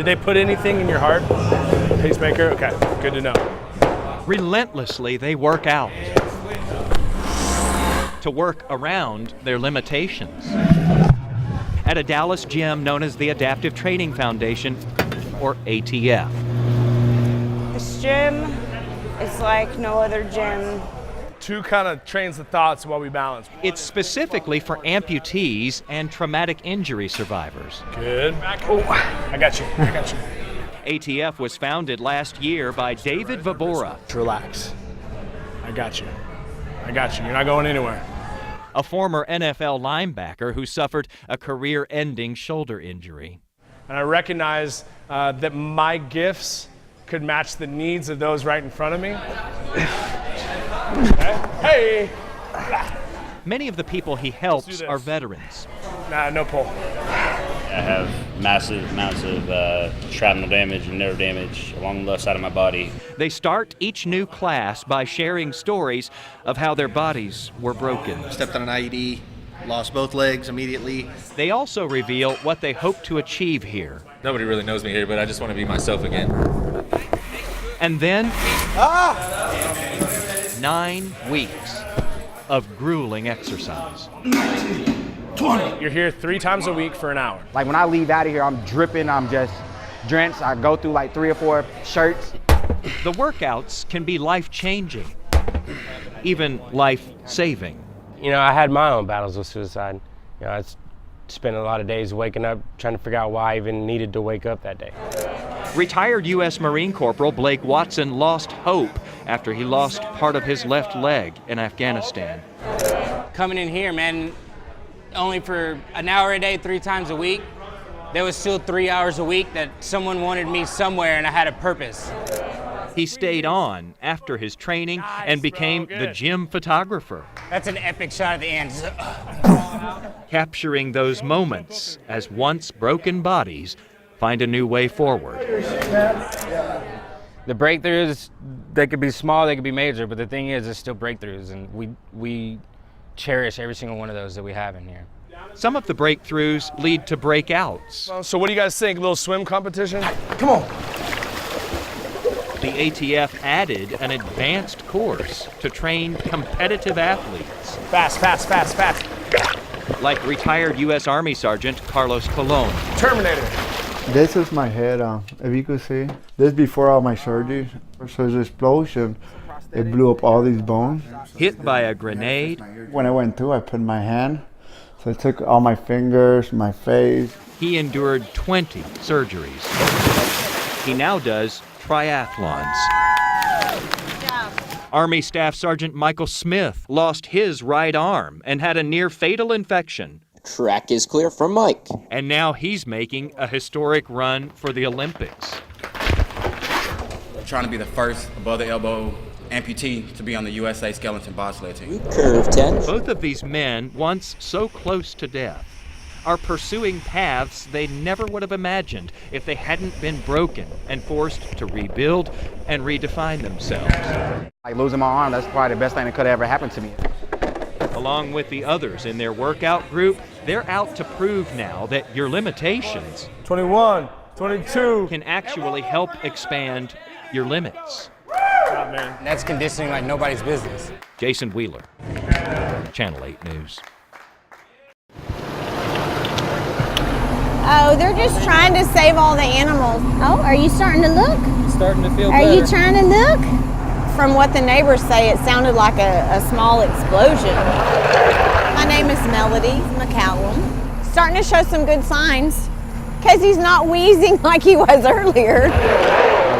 Did they put anything in your heart? Pacemaker? Okay, good to know. Relentlessly, they work out to work around their limitations. At a Dallas gym known as the Adaptive Training Foundation, or ATF. This gym is like no other gym. Two kind of trains of thoughts while we balance. It's specifically for amputees and traumatic injury survivors. Good. Oh, I got you. ATF was founded last year by David Vabora. Relax. I got you. You're not going anywhere. A former NFL linebacker who suffered a career-ending shoulder injury. And I recognize that my gifts could match the needs of those right in front of me. Hey! Many of the people he helps are veterans. Nah, no pull. I have massive amounts of shrapnel damage and nerve damage along the left side of my body. They start each new class by sharing stories of how their bodies were broken. Stepped on an IED, lost both legs immediately. They also reveal what they hope to achieve here. Nobody really knows me here, but I just want to be myself again. And then 9 weeks of grueling exercise. 20. You're here 3 times a week for an hour. Like when I leave out of here, I'm dripping, I'm just drenched. I go through like 3 or 4 shirts. The workouts can be life-changing, even life-saving. You know, I had my own battles with suicide. You know, I spent a lot of days waking up trying to figure out why I even needed to wake up that day. Retired U.S. Marine Corporal Blake Watson lost hope after he lost part of his left leg in Afghanistan. Coming in here, man, only for an hour a day, 3 times a week, there was still 3 hours a week that someone wanted me somewhere and I had a purpose. He stayed on after his training and became the gym photographer. That's an epic shot at the end. Capturing those moments as once broken bodies find a new way forward. The breakthroughs, they could be small, they could be major, but the thing is, it's still breakthroughs, and we cherish every single one of those that we have in here. Some of the breakthroughs lead to breakouts. So what do you guys think? A little swim competition? Come on. The ATF added an advanced course to train competitive athletes. Fast. Like retired U.S. Army Sergeant Carlos Colon. Terminator. This is my head, if you could see. This is before all my surgeries. So this explosion, it blew up all these bones. Hit by a grenade. When I went through, I put my hand. So I took all my fingers, my face. He endured 20 surgeries. He now does triathlons. Army Staff Sergeant Michael Smith lost his right arm and had a near-fatal infection. Track is clear for Mike. And now he's making a historic run for the Olympics. I'm trying to be the first above-the-elbow amputee to be on the USA skeleton bobsled team. Curve 10. Both of these men, once so close to death, are pursuing paths they never would have imagined if they hadn't been broken and forced to rebuild and redefine themselves. Like losing my arm, that's probably the best thing that could have ever happened to me. Along with the others in their workout group, they're out to prove now that your limitations 21, 22 can actually help expand your limits. Man. That's conditioning like nobody's business. Jason Wheeler, Channel 8 News. Oh, they're just trying to save all the animals. Oh, are you starting to look? Starting to feel Are better. you trying to look? From what the neighbors say, it sounded like a small explosion. My name is Melody McCallum. Starting to show some good signs because he's not wheezing like he was earlier.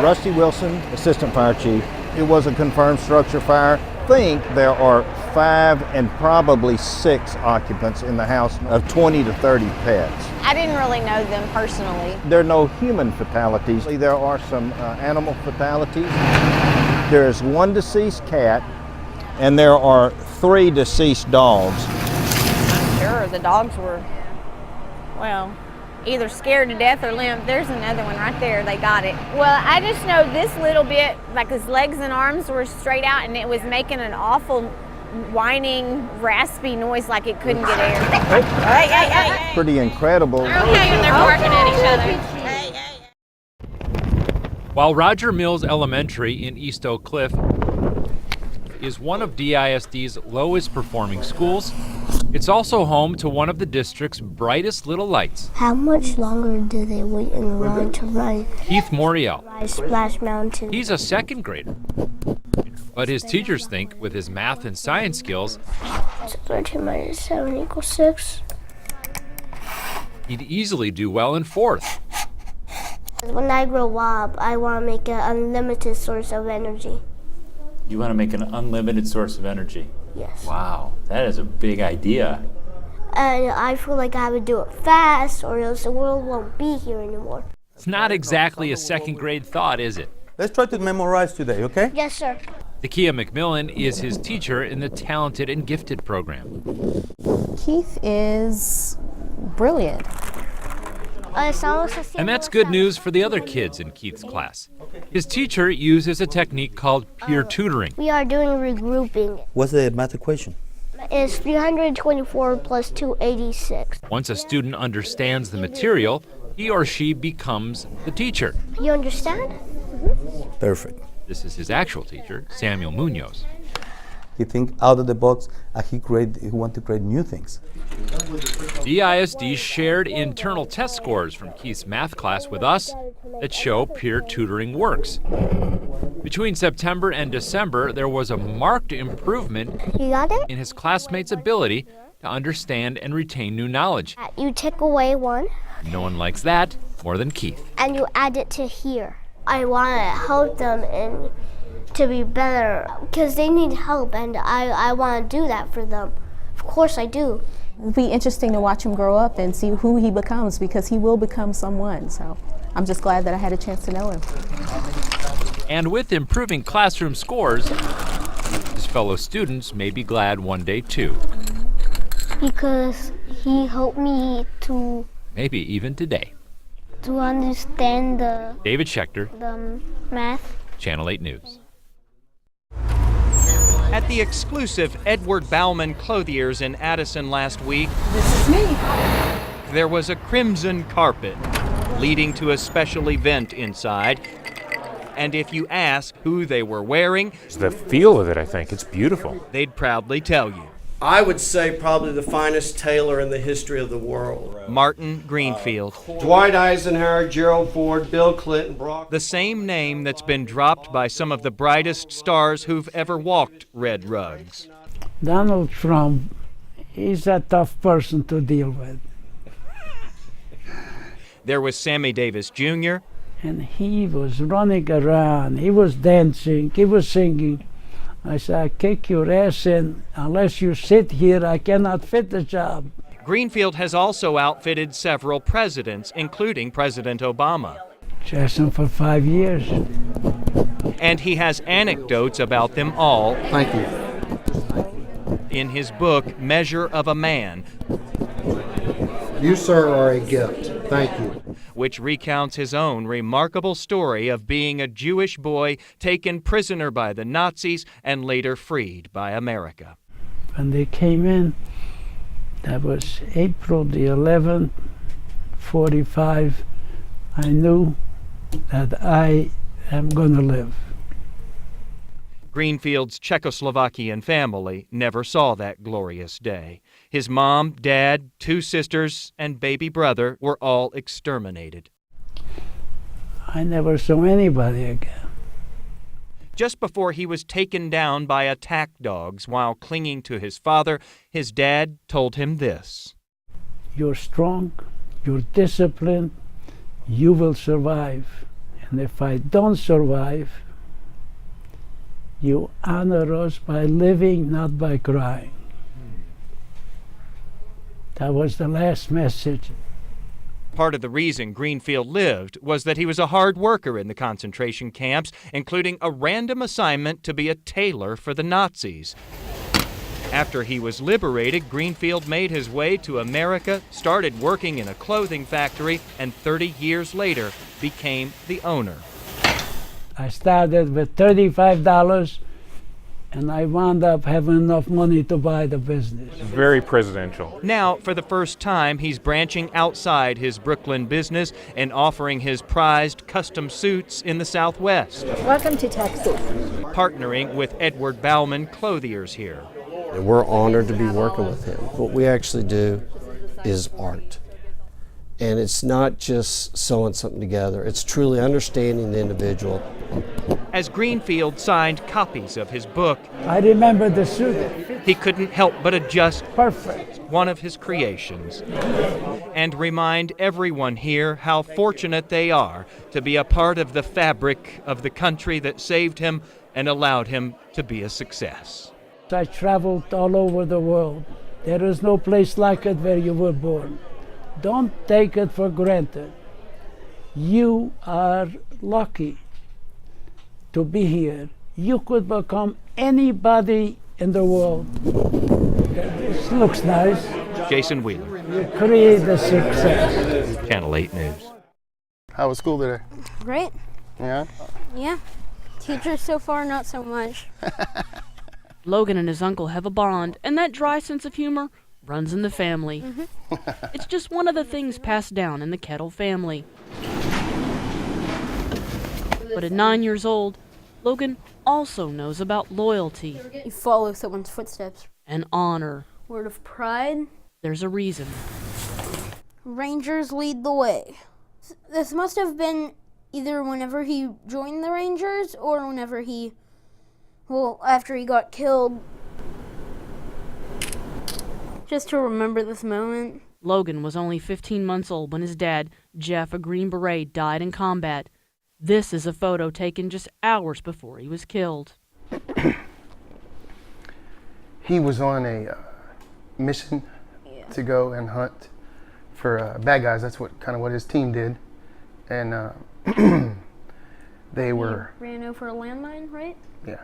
Rusty Wilson, Assistant Fire Chief. It was a confirmed structure fire. I think there are 5 and probably 6 occupants in the house of 20 to 30 pets. I didn't really know them personally. There are no human fatalities. There are some animal fatalities. There is 1 deceased cat and there are 3 deceased dogs. I'm sure the dogs were, well, either scared to death or limp. There's another one right there. They got it. Well, I just know this little bit, like his legs and arms were straight out and it was making an awful whining, raspy noise like it couldn't get air. Hey. Pretty incredible. They're okay and they're barking at each other. While Roger Mills Elementary in East Oak Cliff is one of DISD's lowest performing schools, it's also home to one of the district's brightest little lights. How much longer do they wait in line to run? Keith Moriel. Splash Mountain. He's a second grader. But his teachers think with his math and science skills, 13 minus 7 equals 6. He'd easily do well in fourth. When I grow up, I want to make an unlimited source of energy. You want to make an unlimited source of energy? Yes. Wow, that is a big idea. And I feel like I have to do it fast or else the world won't be here anymore. It's not exactly a second grade thought, is it? Let's try to memorize today, okay? Yes, sir. Takia McMillan is his teacher in the Talented and Gifted program. Keith is brilliant. And that's good news for the other kids in Keith's class. His teacher uses a technique called peer tutoring. We are doing regrouping. What's the math equation? It's 324 plus 286. Once a student understands the material, he or she becomes the teacher. You understand? Perfect. This is his actual teacher, Samuel Munoz. He think out of the box and he want to create new things. DISD shared internal test scores from Keith's math class with us that show peer tutoring works. Between September and December, there was a marked improvement in his classmates' ability to understand and retain new knowledge. You take away one. No one likes that more than Keith. And you add it to here. I want to help them and to be better because they need help, and I want to do that for them. Of course I do. It'll be interesting to watch him grow up and see who he becomes, because he will become someone. So I'm just glad that I had a chance to know him. And with improving classroom scores, his fellow students may be glad one day too. Because he helped me to Maybe even today. Understand David Schechter, the math. Channel 8 News. At the exclusive Edward Bauman Clothiers in Addison last week, This is me. there was a crimson carpet leading to a special event inside. And if you ask who they were wearing, it's the feel of it, I think. It's beautiful. They'd proudly tell you. I would say probably the finest tailor in the history of the world. Martin Greenfield. Dwight Eisenhower, Gerald Ford, Bill Clinton, Brock. The same name that's been dropped by some of the brightest stars who've ever walked red rugs. Donald Trump, he's a tough person to deal with. There was Sammy Davis Jr. And he was running around, he was dancing, he was singing. I said, I kick your ass in. Unless you sit here, I cannot fit the job. Greenfield has also outfitted several presidents, including President Obama. Jackson for 5 years. And he has anecdotes about them all. Thank you. In his book, Measure of a Man. You, sir, are a gift. Thank you. Which recounts his own remarkable story of being a Jewish boy taken prisoner by the Nazis and later freed by America. When they came in, that was April the 11th, 45, I knew that I am going to live. Greenfield's Czechoslovakian family never saw that glorious day. His mom, dad, 2 sisters, and baby brother were all exterminated. I never saw anybody again. Just before he was taken down by attack dogs while clinging to his father, his dad told him this. You're strong, you're disciplined, you will survive. And if I don't survive, you honor us by living, not by crying. That was the last message. Part of the reason Greenfield lived was that he was a hard worker in the concentration camps, including a random assignment to be a tailor for the Nazis. After he was liberated, Greenfield made his way to America, started working in a clothing factory, and 30 years later became the owner. I started with $35 and I wound up having enough money to buy the business. Very presidential. Now, for the first time, he's branching outside his Brooklyn business and offering his prized custom suits in the Southwest. Welcome to Texas. Partnering with Edward Bauman Clothiers here. We're honored to be working with him. What we actually do is art. And it's not just sewing something together, it's truly understanding the individual. As Greenfield signed copies of his book, I remember the suit. he couldn't help but adjust Perfect. one of his creations and remind everyone here how fortunate they are to be a part of the fabric of the country that saved him and allowed him to be a success. I traveled all over the world. There is no place like it where you were born. Don't take it for granted. You are lucky to be here. You could become anybody in the world. This looks nice. Jason Wheeler. You create a success. Channel 8 News. How was school today? Great. Yeah? Yeah. Teachers so far, not so much. Logan and his uncle have a bond, and that dry sense of humor runs in the family. It's just one of the things passed down in the Kettle family. But at 9 years old, Logan also knows about loyalty. You follow someone's footsteps. And honor. Word of pride. There's a reason. Rangers lead the way. This must have been either whenever he joined the Rangers or whenever after he got killed. Just to remember this moment. Logan was only 15 months old when his dad, Jeff, a Green Beret, died in combat. This is a photo taken just hours before he was killed. He was on a mission to go and hunt for bad guys. That's what his team did. And they were... Ran over a landmine, right? Yeah.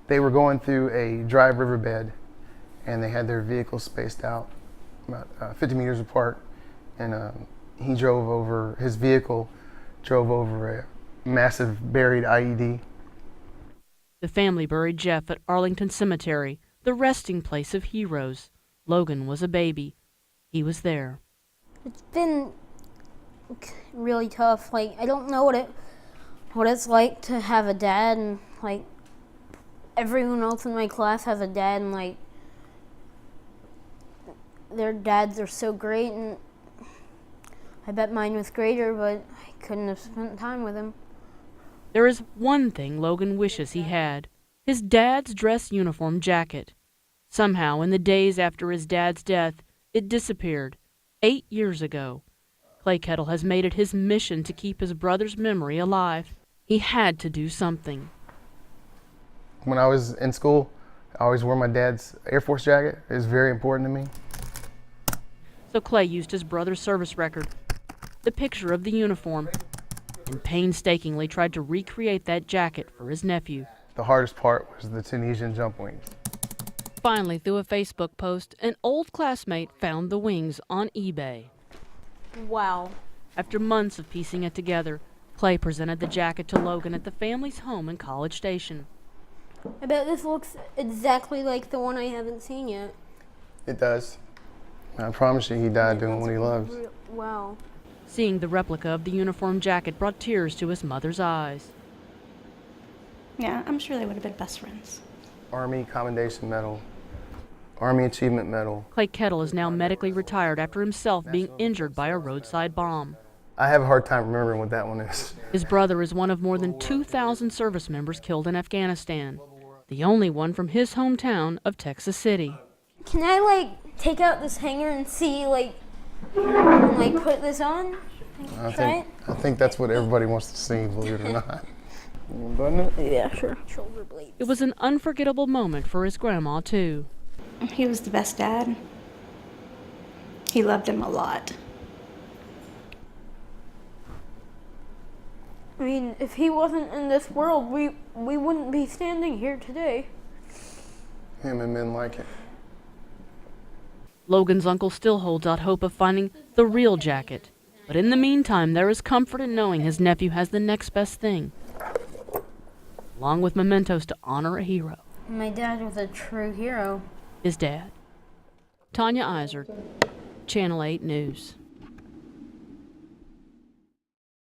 They were going through a dry riverbed, and they had their vehicles spaced out about 50 meters apart. And his vehicle drove over a massive buried IED. The family buried Jeff at Arlington Cemetery, the resting place of heroes. Logan was a baby. He was there. It's been really tough. I don't know what it's like to have a dad, and everyone else in my class has a dad, and their dads are so great, and I bet mine was greater, but I couldn't have spent time with him. There is one thing Logan wishes he had: his dad's dress uniform jacket. Somehow, in the days after his dad's death, it disappeared 8 years ago. Clay Kettle has made it his mission to keep his brother's memory alive. He had to do something. When I was in school, I always wore my dad's Air Force jacket. It was very important to me. So Clay used his brother's service record, the picture of the uniform, and painstakingly tried to recreate that jacket for his nephew. The hardest part was the Tunisian jump wings. Finally, through a Facebook post, an old classmate found the wings on eBay. Wow. After months of piecing it together, Clay presented the jacket to Logan at the family's home in College Station. I bet this looks exactly like the one I haven't seen yet. It does. I promise you, he died doing what he loves. Wow. Seeing the replica of the uniform jacket brought tears to his mother's eyes. Yeah, I'm sure they would have been best friends. Army Commendation Medal, Army Achievement Medal. Clay Kettle is now medically retired after himself being injured by a roadside bomb. I have a hard time remembering what that one is. His brother is one of more than 2,000 service members killed in Afghanistan, the only one from his hometown of Texas City. Can I take out this hanger and see and put this on? I think that's what everybody wants to see, believe it or not. Yeah, sure. Shoulder blades. It was an unforgettable moment for his grandma, too. He was the best dad. He loved him a lot. I mean, if he wasn't in this world, we wouldn't be standing here today. Him and men like it. Logan's uncle still holds out hope of finding the real jacket. But in the meantime, there is comfort in knowing his nephew has the next best thing, along with mementos to honor a hero. My dad was a true hero. His dad. Tanya Iser, Channel 8 News.